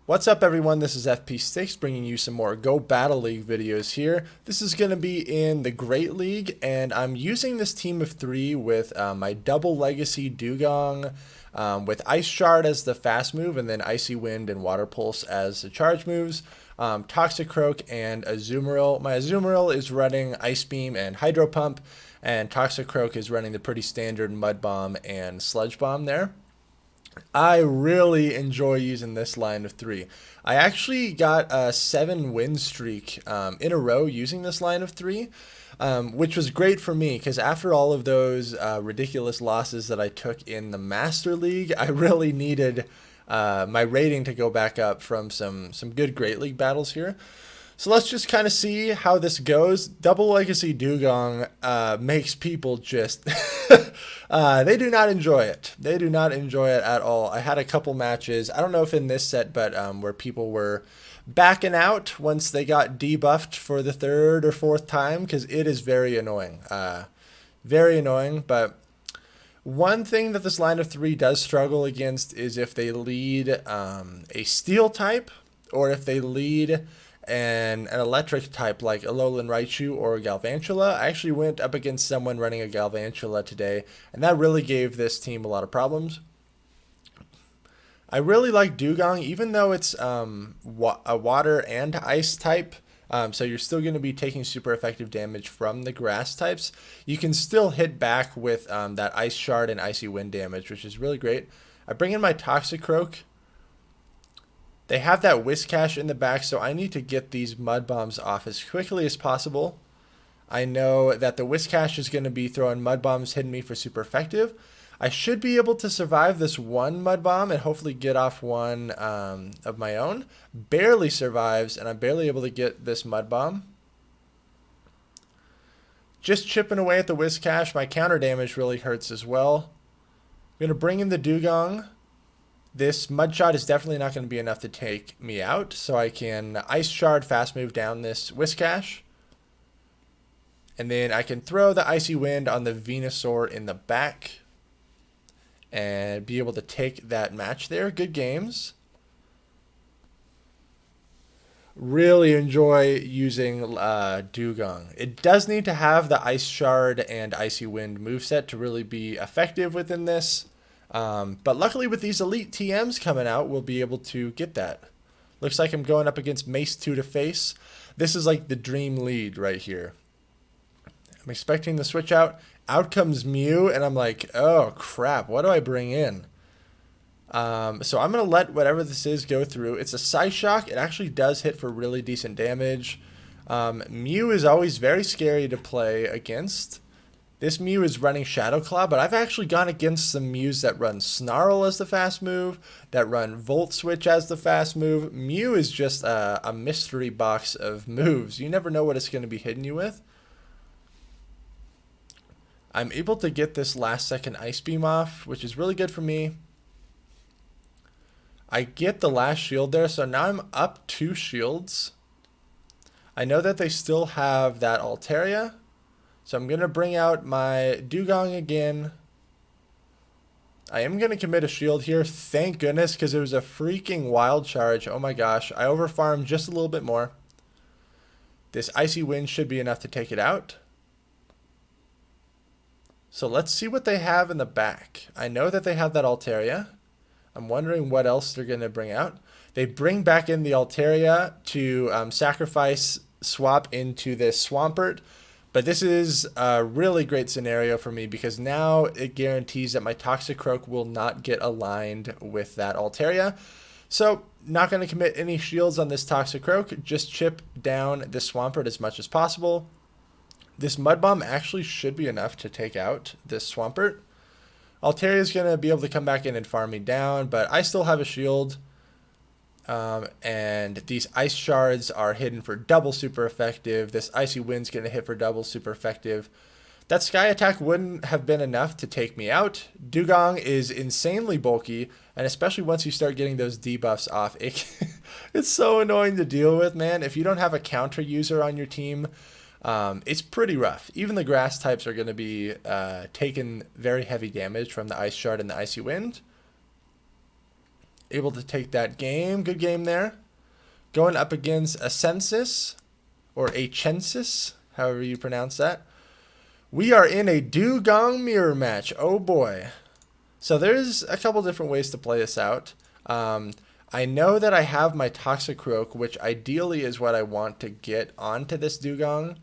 What's up everyone, this is FP6 bringing you some more Go Battle League videos here. This is going to be in the Great League and I'm using this team of 3 with my double legacy Dewgong with Ice Shard as the fast move and then Icy Wind and Water Pulse as the charge moves. Toxicroak and Azumarill. My Azumarill is running Ice Beam and Hydro Pump and Toxicroak is running the pretty standard Mud Bomb and Sludge Bomb there. I really enjoy using this line of 3. I actually got a 7-win streak in a row using this line of 3, which was great for me because after all of those ridiculous losses that I took in the Master League, I really needed my rating to go back up from some good Great League battles here. So let's just kind of see how this goes. Double Legacy Dewgong makes people just... they do not enjoy it. They do not enjoy it at all. I had a couple matches, I don't know if in this set, but where people were backing out once they got debuffed for the 3rd or 4th time, because it is very annoying. Very annoying, but... One thing that this line of 3 does struggle against is if they lead a steel type, or if they lead an electric type like Alolan Raichu or Galvantula. I actually went up against someone running a Galvantula today, and that really gave this team a lot of problems. I really like Dewgong, even though it's a water and ice type. So you're still going to be taking super effective damage from the grass types. You can still hit back with that Ice Shard and Icy Wind damage, which is really great. I bring in my Toxicroak. They have that Whiscash in the back, so I need to get these Mud Bombs off as quickly as possible. I know that the Whiscash is going to be throwing Mud Bombs hitting me for super effective. I should be able to survive this one Mud Bomb and hopefully get off one of my own. Barely survives, and I'm barely able to get this Mud Bomb. Just chipping away at the Whiscash. My counter damage really hurts as well. I'm going to bring in the Dewgong. This Mud Shot is definitely not going to be enough to take me out, so I can Ice Shard fast move down this Whiscash. And then I can throw the Icy Wind on the Venusaur in the back and be able to take that match there. Good games. Really enjoy using Dewgong. It does need to have the Ice Shard and Icy Wind moveset to really be effective within this. But luckily with these elite TMs coming out, we'll be able to get that. Looks like I'm going up against Mace 2 to face. This is like the dream lead right here. I'm expecting the switch out. Out comes Mew, and I'm like, oh crap, what do I bring in? So I'm going to let whatever this is go through. It's a Psyshock. It actually does hit for really decent damage. Mew is always very scary to play against. This Mew is running Shadow Claw, but I've actually gone against some Mews that run Snarl as the fast move, that run Volt Switch as the fast move. Mew is just a mystery box of moves. You never know what it's going to be hitting you with. I'm able to get this last second Ice Beam off, which is really good for me. I get the last shield there, so now I'm up 2 shields. I know that they still have that Altaria. So I'm going to bring out my Dewgong again. I am going to commit a shield here, thank goodness, because it was a freaking wild charge. Oh my gosh, I overfarmed just a little bit more. This Icy Wind should be enough to take it out. So let's see what they have in the back. I know that they have that Altaria. I'm wondering what else they're going to bring out. They bring back in the Altaria to sacrifice swap into this Swampert. But this is a really great scenario for me because now it guarantees that my Toxicroak will not get aligned with that Altaria. So not going to commit any shields on this Toxicroak. Just chip down this Swampert as much as possible. This Mud Bomb actually should be enough to take out this Swampert. Altaria is going to be able to come back in and farm me down, but I still have a shield. And these Ice Shards are hidden for double super effective. This Icy Wind's going to hit for double super effective. That Sky Attack wouldn't have been enough to take me out. Dewgong is insanely bulky, and especially once you start getting those debuffs off, it's so annoying to deal with, man. If you don't have a counter user on your team, it's pretty rough. Even the grass types are going to be taking very heavy damage from the Ice Shard and the Icy Wind. Able to take that game. Good game there. Going up against a Census or a Census, however you pronounce that. We are in a Dewgong mirror match. Oh boy. So there's a couple different ways to play this out. I know that I have my Toxicroak, which ideally is what I want to get onto this Dewgong.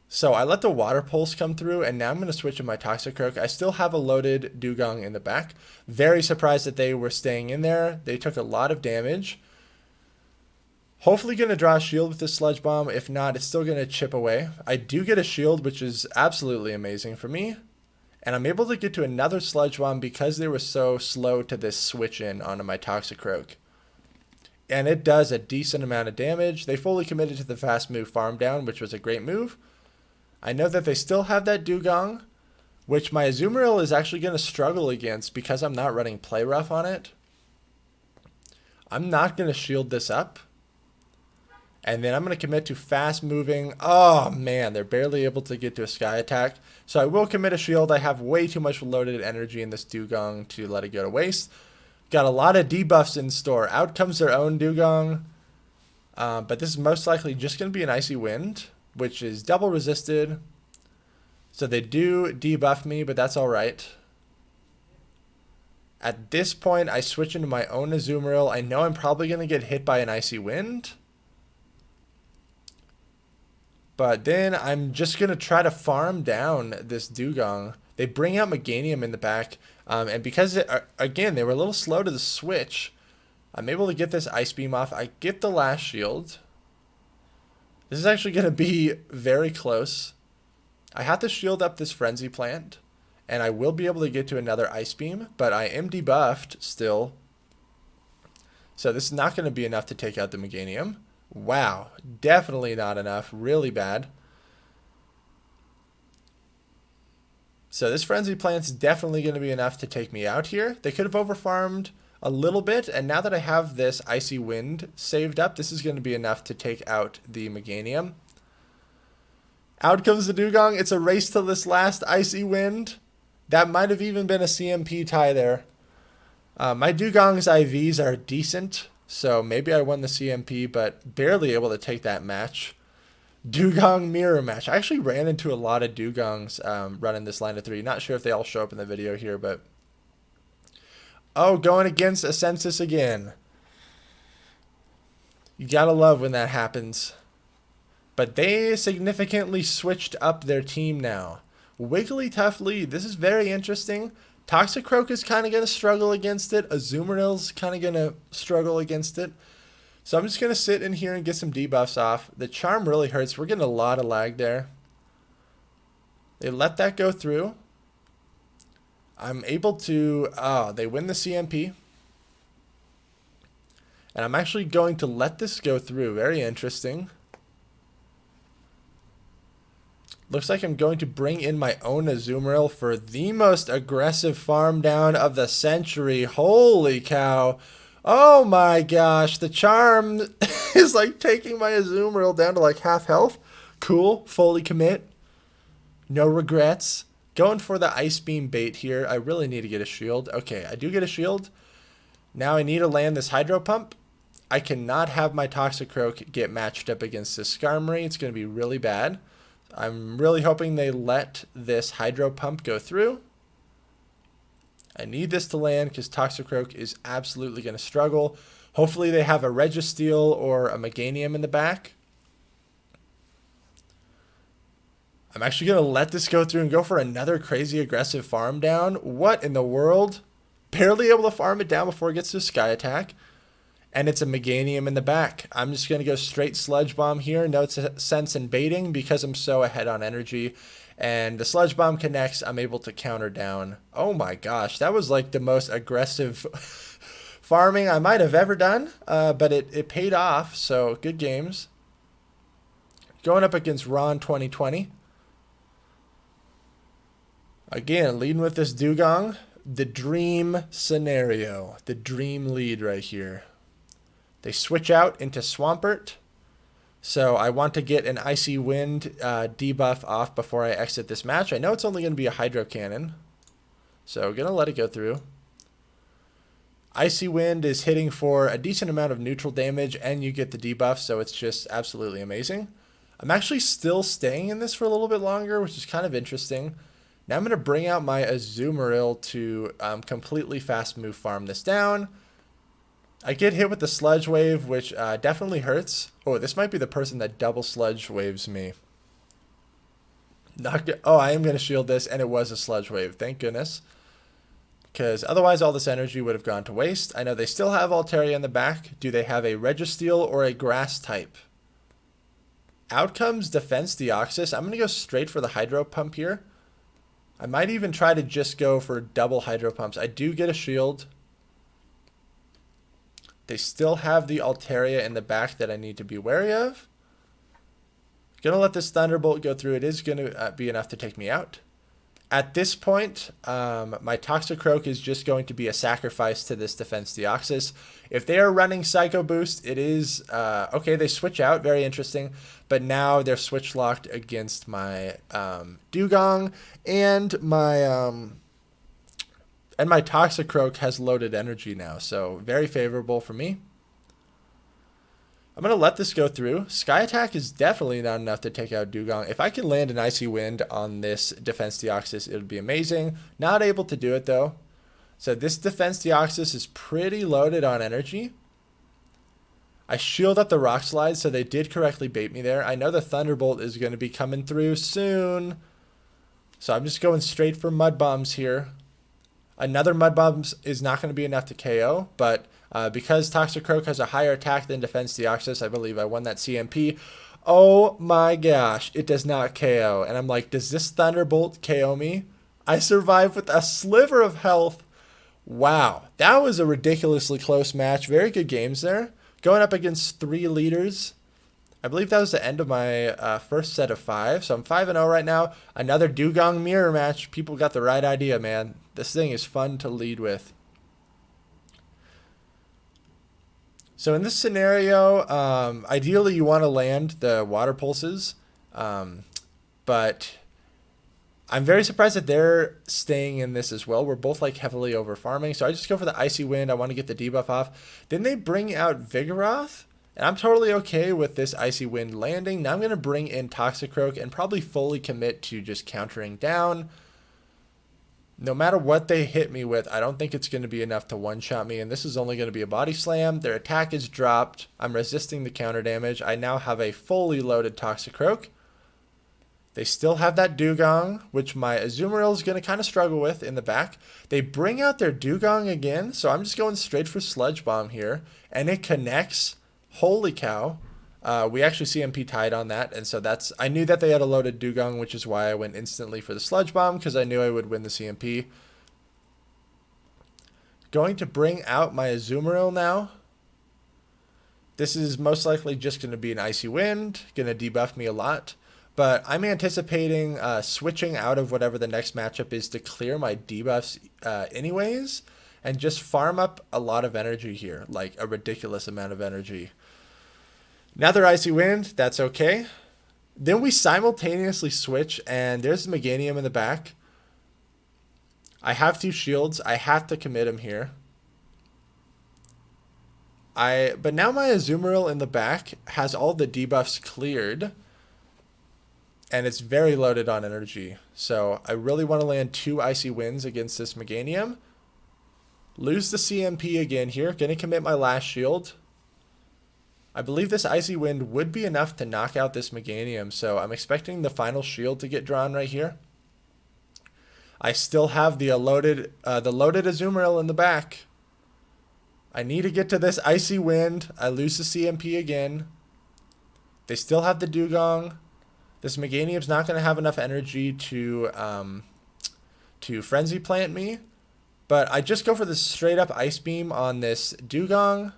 So I let the Water Pulse come through, and now I'm going to switch to my Toxicroak. I still have a loaded Dewgong in the back. Very surprised that they were staying in there. They took a lot of damage. Hopefully going to draw a shield with this Sludge Bomb. If not, it's still going to chip away. I do get a shield, which is absolutely amazing for me. And I'm able to get to another Sludge Bomb because they were so slow to this switch in onto my Toxicroak. And it does a decent amount of damage. They fully committed to the fast move farm down, which was a great move. I know that they still have that Dewgong, which my Azumarill is actually going to struggle against because I'm not running Play Rough on it. I'm not going to shield this up. And then I'm going to commit to fast moving. Oh man, they're barely able to get to a Sky Attack. So I will commit a shield. I have way too much loaded energy in this Dewgong to let it go to waste. Got a lot of debuffs in store. Out comes their own Dewgong. But this is most likely just going to be an Icy Wind, which is double resisted. So they do debuff me, but that's alright. At this point, I switch into my own Azumarill. I know I'm probably going to get hit by an Icy Wind. But then I'm just going to try to farm down this Dewgong. They bring out Meganium in the back. And because, again, they were a little slow to the switch, I'm able to get this Ice Beam off. I get the last shield. This is actually going to be very close. I have to shield up this Frenzy Plant. And I will be able to get to another Ice Beam. But I am debuffed still. So this is not going to be enough to take out the Meganium. Wow, definitely not enough. Really bad. So this Frenzy Plant's definitely going to be enough to take me out here. They could have overfarmed a little bit, and now that I have this Icy Wind saved up, this is going to be enough to take out the Meganium. Out comes the Dewgong. It's a race to this last Icy Wind. That might have even been a CMP tie there. My Dewgong's IVs are decent. So maybe I won the CMP, but barely able to take that match. Dewgong mirror match. I actually ran into a lot of Dewgongs running this line of three. Not sure if they all show up in the video here, but... Oh, going against a Census again. You gotta love when that happens. But they significantly switched up their team now. Wigglytuff lead. This is very interesting. Toxicroak is kind of going to struggle against it. Azumarill's kind of going to struggle against it. So I'm just going to sit in here and get some debuffs off. The Charm really hurts. We're getting a lot of lag there. They let that go through. I'm able to... Oh, they win the CMP. And I'm actually going to let this go through. Very interesting. Looks like I'm going to bring in my own Azumarill for the most aggressive farm down of the century. Holy cow. Oh my gosh. The Charm is like taking my Azumarill down to like half health. Cool. Fully commit. No regrets. Going for the Ice Beam bait here. I really need to get a shield. Okay, I do get a shield. Now I need to land this Hydro Pump. I cannot have my Toxicroak get matched up against this Skarmory. It's going to be really bad. I'm really hoping they let this Hydro Pump go through. I need this to land because Toxicroak is absolutely going to struggle. Hopefully they have a Registeel or a Meganium in the back. I'm actually going to let this go through and go for another crazy aggressive farm down. What in the world? Barely able to farm it down before it gets to a Sky Attack. And it's a Meganium in the back. I'm just going to go straight Sludge Bomb here. No sense in baiting because I'm so ahead on energy. And the Sludge Bomb connects. I'm able to counter down. Oh my gosh. That was like the most aggressive farming I might have ever done. But it paid off. So good games. Going up against Ron 2020. Again, leading with this Dewgong. The dream scenario. The dream lead right here. They switch out into Swampert. So I want to get an Icy Wind debuff off before I exit this match. I know it's only going to be a Hydro Cannon. So going to let it go through. Icy Wind is hitting for a decent amount of neutral damage, and you get the debuff, so it's just absolutely amazing. I'm actually still staying in this for a little bit longer, which is kind of interesting. Now I'm going to bring out my Azumarill to completely fast move farm this down. I get hit with the Sludge Wave, which definitely hurts. Oh, this might be the person that double Sludge Waves me. Oh, I am going to shield this, and it was a Sludge Wave. Thank goodness. Because otherwise all this energy would have gone to waste. I know they still have Altaria in the back. Do they have a Registeel or a Grass type? Out comes Defense Deoxys. I'm going to go straight for the Hydro Pump here. I might even try to just go for double Hydro Pumps. I do get a shield. They still have the Altaria in the back that I need to be wary of. Gonna let this Thunderbolt go through. It is going to be enough to take me out. At this point, my Toxicroak is just going to be a sacrifice to this Defense Deoxys. If they are running Psycho Boost, it is... okay, they switch out. Very interesting. But now they're switch locked against my Dewgong, and my Toxicroak has loaded energy now. So very favorable for me. I'm going to let this go through. Sky Attack is definitely not enough to take out Dewgong. If I can land an Icy Wind on this Defense Deoxys, it would be amazing. Not able to do it, though. So this Defense Deoxys is pretty loaded on energy. I shield up the Rock Slide, so they did correctly bait me there. I know the Thunderbolt is going to be coming through soon. So I'm just going straight for Mud Bombs here. Another Mud Bombs is not going to be enough to KO, but... because Toxicroak has a higher attack than Defense Deoxys, I believe I won that CMP. Oh my gosh, it does not KO. And I'm like, does this Thunderbolt KO me? I survived with a sliver of health. Wow, that was a ridiculously close match. Very good games there. Going up against 3 leaders. I believe that was the end of my first set of 5. So I'm 5-0 right now. Another Dewgong mirror match. People got the right idea, man. This thing is fun to lead with. So in this scenario, ideally you want to land the Water Pulses, but I'm very surprised that they're staying in this as well. We're both like heavily over farming, so I just go for the Icy Wind. I want to get the debuff off. Then they bring out Vigoroth, and I'm totally okay with this Icy Wind landing. Now I'm going to bring in Toxicroak and probably fully commit to just countering down. No matter what they hit me with, I don't think it's going to be enough to one-shot me, and this is only going to be a body slam. Their attack is dropped. I'm resisting the counter damage. I now have a fully loaded Toxicroak. They still have that Dewgong, which my Azumarill is going to kind of struggle with in the back. They bring out their Dewgong again, so I'm just going straight for Sludge Bomb here, and it connects. Holy cow. We actually CMP tied on that, and so that's... I knew that they had a loaded Dewgong, which is why I went instantly for the Sludge Bomb, because I knew I would win the CMP. Going to bring out my Azumarill now. This is most likely just going to be an Icy Wind, going to debuff me a lot, but I'm anticipating switching out of whatever the next matchup is to clear my debuffs anyways, and just farm up a lot of energy here, like a ridiculous amount of energy. Another Icy Wind, that's okay. Then we simultaneously switch, and there's Meganium in the back. I have 2 shields. I have to commit him here. But now my Azumarill in the back has all the debuffs cleared, and it's very loaded on energy. So I really want to land 2 Icy Winds against this Meganium. Lose the CMP again here. Going to commit my last shield. I believe this Icy Wind would be enough to knock out this Meganium, so I'm expecting the final shield to get drawn right here. I still have the loaded Azumarill in the back. I need to get to this Icy Wind. I lose the CMP again. They still have the Dewgong. This Meganium's not going to have enough energy to Frenzy Plant me, but I just go for the straight up Ice Beam on this Dewgong.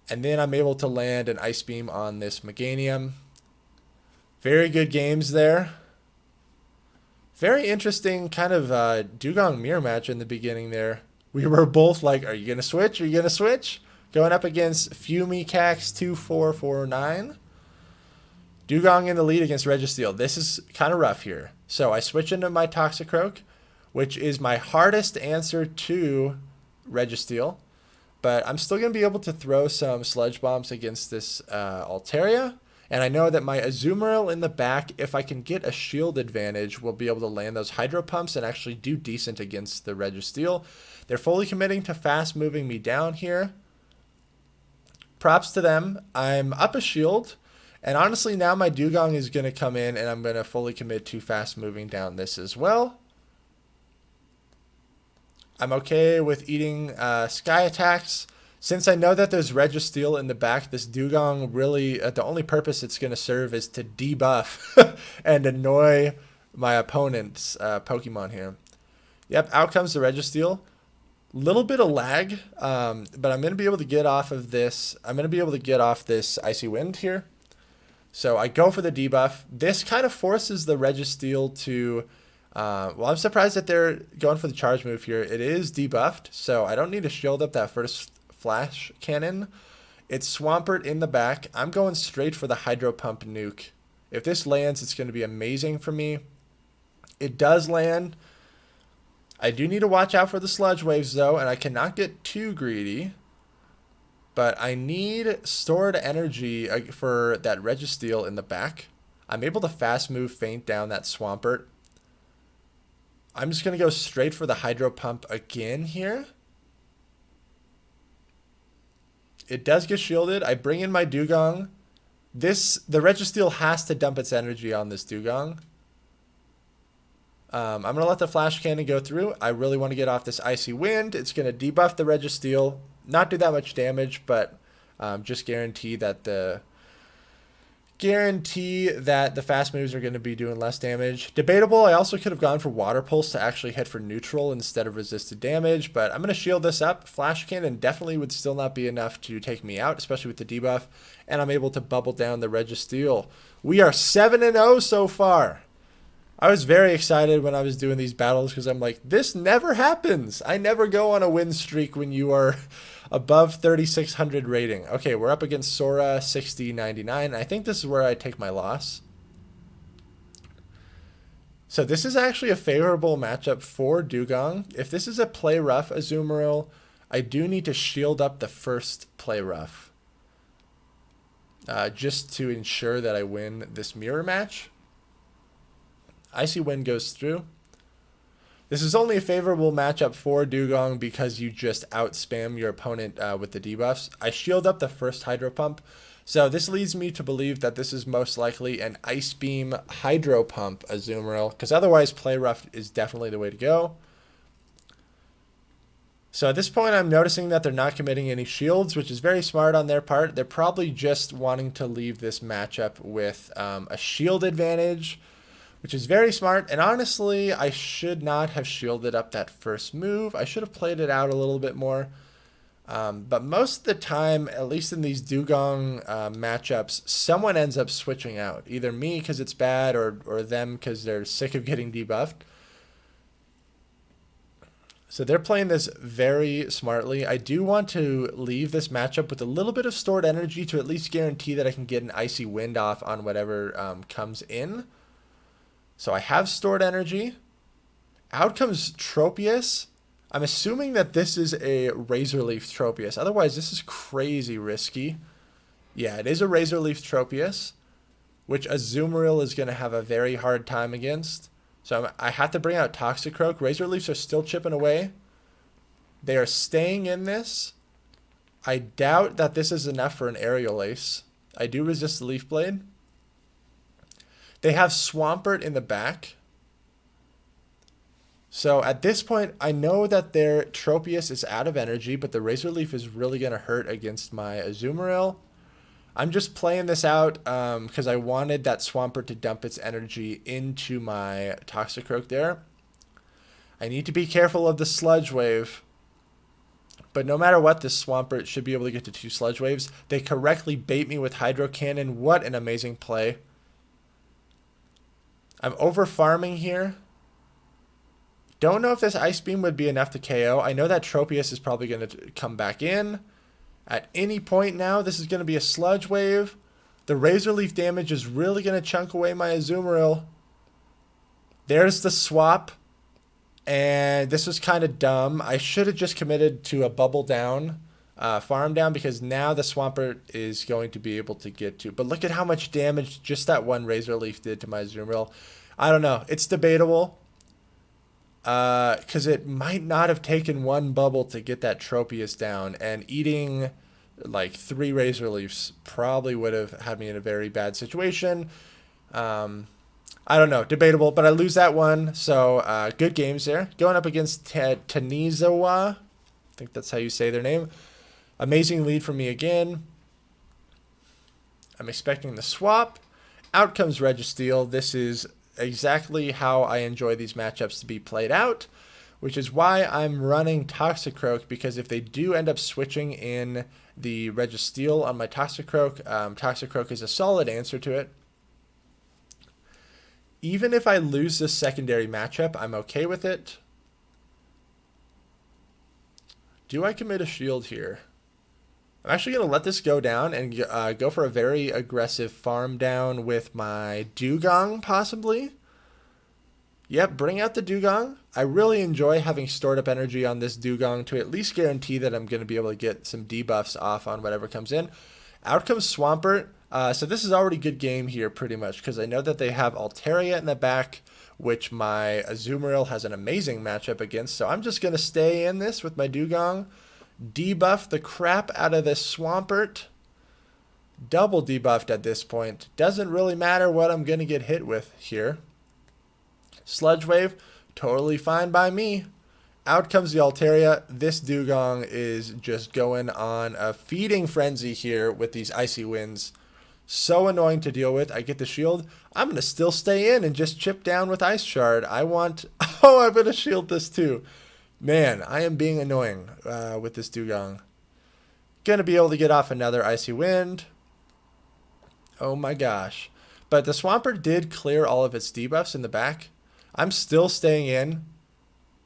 And then I'm able to land an Ice Beam on this Meganium. Very good games there. Very interesting kind of Dewgong mirror match in the beginning there. We were both like, are you going to switch? Are you going to switch? Going up against Fumicax 2449. Dewgong in the lead against Registeel. This is kind of rough here. So I switch into my Toxicroak, which is my hardest answer to Registeel. But I'm still going to be able to throw some Sludge Bombs against this Altaria. And I know that my Azumarill in the back, if I can get a shield advantage, will be able to land those Hydro Pumps and actually do decent against the Registeel. They're fully committing to fast moving me down here. Props to them. I'm up a shield. And honestly, now my Dewgong is going to come in and I'm going to fully commit to fast moving down this as well. I'm okay with eating Sky Attacks. Since I know that there's Registeel in the back, this Dewgong really, the only purpose it's going to serve is to debuff and annoy my opponent's Pokemon here. Yep, out comes the Registeel. Little bit of lag, but I'm going to be able to get off of this. I'm going to be able to get off this Icy Wind here. So I go for the debuff. This kind of forces the Registeel to... well, I'm surprised that they're going for the charge move here. It is debuffed, so I don't need to shield up that first Flash Cannon. It's Swampert in the back. I'm going straight for the Hydro Pump nuke. If this lands, it's going to be amazing for me. It does land. I do need to watch out for the Sludge Waves, though, and I cannot get too greedy. But I need stored energy for that Registeel in the back. I'm able to fast move feint down that Swampert. I'm just going to go straight for the Hydro Pump again here. It does get shielded. I bring in my Dewgong. The Registeel has to dump its energy on this Dewgong. I'm going to let the Flash Cannon go through. I really want to get off this Icy Wind. It's going to debuff the Registeel. Not do that much damage, but just guarantee that the fast moves are going to be doing less damage. Debatable, I also could have gone for Water Pulse to actually hit for neutral instead of resisted damage, but I'm going to shield this up. Flash Cannon definitely would still not be enough to take me out, especially with the debuff, and I'm able to bubble down the Registeel. We are 7-0 so far. I was very excited when I was doing these battles because I'm like, this never happens. I never go on a win streak when you are above 3,600 rating. Okay, we're up against Sora 6099. I think this is where I take my loss. So this is actually a favorable matchup for Dewgong. If this is a play rough Azumarill, I do need to shield up the first play rough. Just to ensure that I win this mirror match. Icy Wind goes through. This is only a favorable matchup for Dewgong because you just outspam your opponent with the debuffs. I shield up the first Hydro Pump, so this leads me to believe that this is most likely an Ice Beam Hydro Pump Azumarill, because otherwise Play Rough is definitely the way to go. So at this point I'm noticing that they're not committing any shields, which is very smart on their part. They're probably just wanting to leave this matchup with a shield advantage, which is very smart. And honestly, I should not have shielded up that first move. I should have played it out a little bit more. But most of the time, at least in these Dewgong matchups, someone ends up switching out. Either me because it's bad or them because they're sick of getting debuffed. So they're playing this very smartly. I do want to leave this matchup with a little bit of stored energy to at least guarantee that I can get an Icy Wind off on whatever comes in. So I have stored energy. Out comes Tropius. I'm assuming that this is a Razor Leaf Tropius. Otherwise, this is crazy risky. Yeah, it is a Razor Leaf Tropius, which Azumarill is going to have a very hard time against. So I have to bring out Toxicroak. Razor Leafs are still chipping away. They are staying in this. I doubt that this is enough for an Aerial Ace. I do resist the Leaf Blade. They have Swampert in the back. So at this point, I know that their Tropius is out of energy, but the Razor Leaf is really going to hurt against my Azumarill. I'm just playing this out because I wanted that Swampert to dump its energy into my Toxicroak there. I need to be careful of the Sludge Wave. But no matter what, this Swampert should be able to get to 2 Sludge Waves. They correctly bait me with Hydro Cannon. What an amazing play. I'm over farming here. Don't know if this Ice Beam would be enough to KO. I know that Tropius is probably going to come back in. At any point now, this is going to be a Sludge Wave. The Razor Leaf damage is really going to chunk away my Azumarill. There's the swap. And this was kind of dumb. I should have just committed to a bubble down, farm down, because now the Swampert is going to be able to get to. But look at how much damage just that one Razor Leaf did to my Azumarill. I don't know. It's debatable. Because it might not have taken one bubble to get that Tropius down. And eating like 3 Razor Leafs probably would have had me in a very bad situation. I don't know, debatable, but I lose that one. So good games there. Going up against Tanizawa. I think that's how you say their name. Amazing lead for me again. I'm expecting the swap. Out comes Registeel. This is exactly how I enjoy these matchups to be played out, which is why I'm running Toxicroak, because if they do end up switching in the Registeel on my Toxicroak, Toxicroak is a solid answer to it. Even if I lose this secondary matchup, I'm okay with it. Do I commit a shield here? I'm actually going to let this go down and go for a very aggressive farm down with my Dewgong, possibly. Yep, bring out the Dewgong. I really enjoy having stored up energy on this Dewgong to at least guarantee that I'm going to be able to get some debuffs off on whatever comes in. Out comes Swampert. So this is already a good game here pretty much, because I know that they have Altaria in the back, which my Azumarill has an amazing matchup against. So I'm just going to stay in this with my Dewgong. Debuff the crap out of this Swampert. Double debuffed at this point. Doesn't really matter what I'm going to get hit with here. Sludge Wave, totally fine by me. Out comes the Altaria. This Dewgong is just going on a feeding frenzy here with these icy winds. So annoying to deal with. I get the shield. I'm going to still stay in and just chip down with Ice Shard. I want... Oh, I'm going to shield this too. Man, I am being annoying with this Dewgong. Going to be able to get off another Icy Wind. Oh my gosh. But the Swampert did clear all of its debuffs in the back. I'm still staying in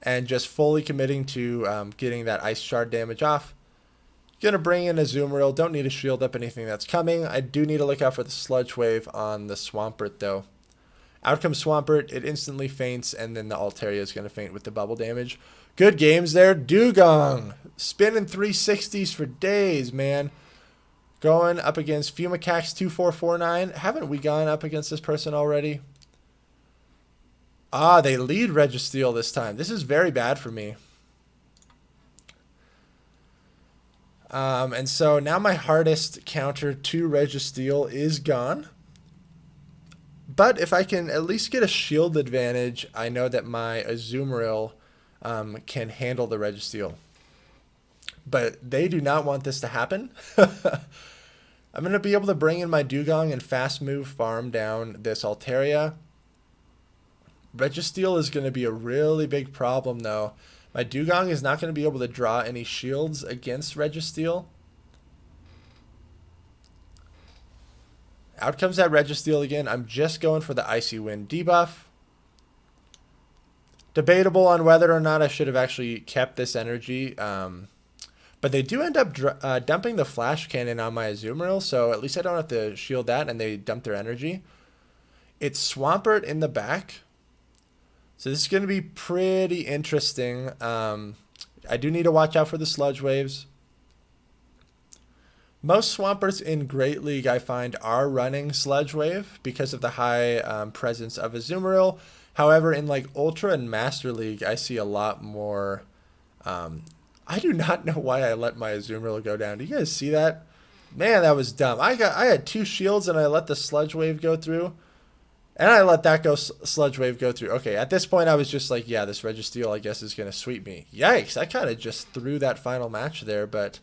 and just fully committing to getting that Ice Shard damage off. Gonna bring in a Azumarill. Don't need to shield up anything that's coming. I do need to look out for the Sludge Wave on the Swampert though. Out comes Swampert. It instantly faints, and then the Altaria is gonna faint with the bubble damage. Good games there. Dewgong spinning 360s for days, man. Going up against Fumacax 2449. Haven't we gone up against this person already? Ah, they lead Registeel this time. This is very bad for me. And so now my hardest counter to Registeel is gone. But if I can at least get a shield advantage, I know that my Azumarill can handle the Registeel. But they do not want this to happen. I'm going to be able to bring in my Dewgong and fast move farm down this Altaria. Registeel is going to be a really big problem though. My Dewgong is not going to be able to draw any shields against Registeel. Out comes that Registeel again. I'm just going for the Icy Wind debuff. Debatable on whether or not I should have actually kept this energy. But they do end up dumping the Flash Cannon on my Azumarill, so at least I don't have to shield that, and they dump their energy. It's Swampert in the back. So this is going to be pretty interesting. I do need to watch out for the Sludge Waves. Most Swamperts in Great League, I find, are running Sludge Wave because of the high presence of Azumarill. However, in like Ultra and Master League, I see a lot more. I do not know why I let my Azumarill go down. Do you guys see that? Man, that was dumb. I had 2 shields and I let the Sludge Wave go through. And I let that Sludge Wave go through. Okay, at this point I was just like, yeah, this Registeel I guess is going to sweep me. Yikes, I kind of just threw that final match there. But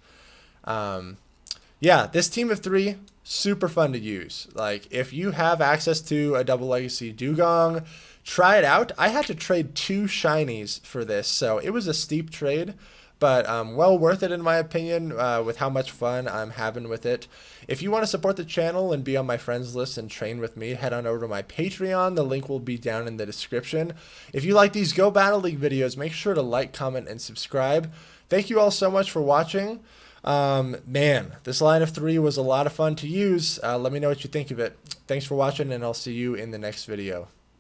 yeah, this team of 3, super fun to use. Like, if you have access to a double legacy Dewgong, try it out. I had to trade 2 shinies for this, so it was a steep trade. But well worth it in my opinion with how much fun I'm having with it. If you want to support the channel and be on my friends list and train with me, head on over to my Patreon. The link will be down in the description. If you like these Go Battle League videos, make sure to like, comment, and subscribe. Thank you all so much for watching. Man, this line of 3 was a lot of fun to use. Let me know what you think of it. Thanks for watching, and I'll see you in the next video.